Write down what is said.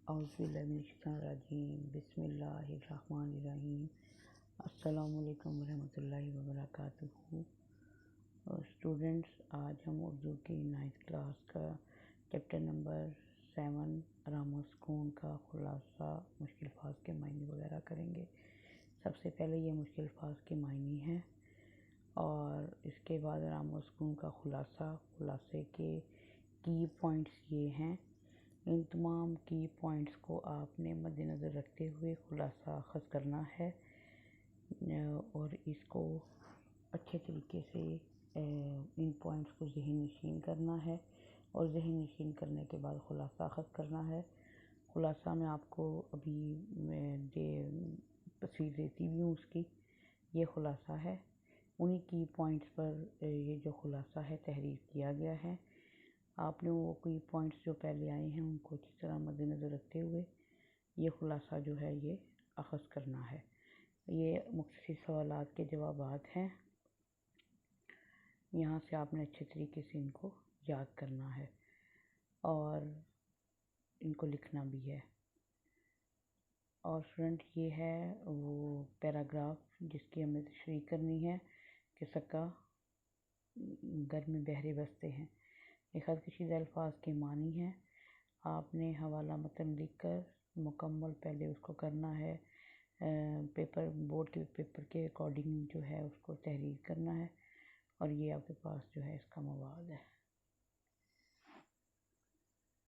अऊज़ुबिल्लाहिमिनश्शैतानिर्रजीम बिस्मिल्लाहिर्रहमानिर्रहीम। अस्सलामु अलैकुम रहमतुल्लाहि व बरकातुहू। स्टूडेंट्स, आज हम उर्दू की 9th क्लास का चैप्टर नंबर 7 रामो सुकून का खुलासा, मुश्किल अल्फाज के मायने वगैरह करेंगे। सबसे पहले ये मुश्किल अल्फाज के मायने हैं और इसके बाद रामो सुकून का खुलासे के की पॉइंट्स ये हैं। इन तमाम की पॉइंट्स को आपने मद्देनज़र रखते हुए खुलासा अख़ज़ करना है और इसको अच्छे तरीके से इन पॉइंट्स को ज़हन नशीन करना है और ज़हन नशीन करने के बाद खुलासा अख़ज़ करना है। खुलासा मैं आपको अभी तस्वीर देती भी हूँ उसकी। ये खुलासा है, उन्हीं की पॉइंट्स पर ये जो खुलासा है तहरीर किया गया है। आपने वो कोई पॉइंट्स जो पहले आए हैं उनको अच्छी तरह मद्देनज़र रखते हुए ये खुलासा जो है ये अख़ज़ करना है। ये मुख्तसर सवालात के जवाबात हैं, यहाँ से आपने अच्छे तरीके से इनको याद करना है और इनको लिखना भी है। और स्टूडेंट, ये है वो पैराग्राफ जिसकी हमें तशरीह करनी है कि सक्का घर में बहरे बसते हैं। ये ख़त कशीदा अल्फाज के मानी हैं। आपने हवाला मतन लिख कर मुकम्मल पहले उसको करना है, बोर्ड के पेपर के अकॉर्डिंग जो है उसको तहरीर करना है और ये आपके पास जो है इसका मवाद है।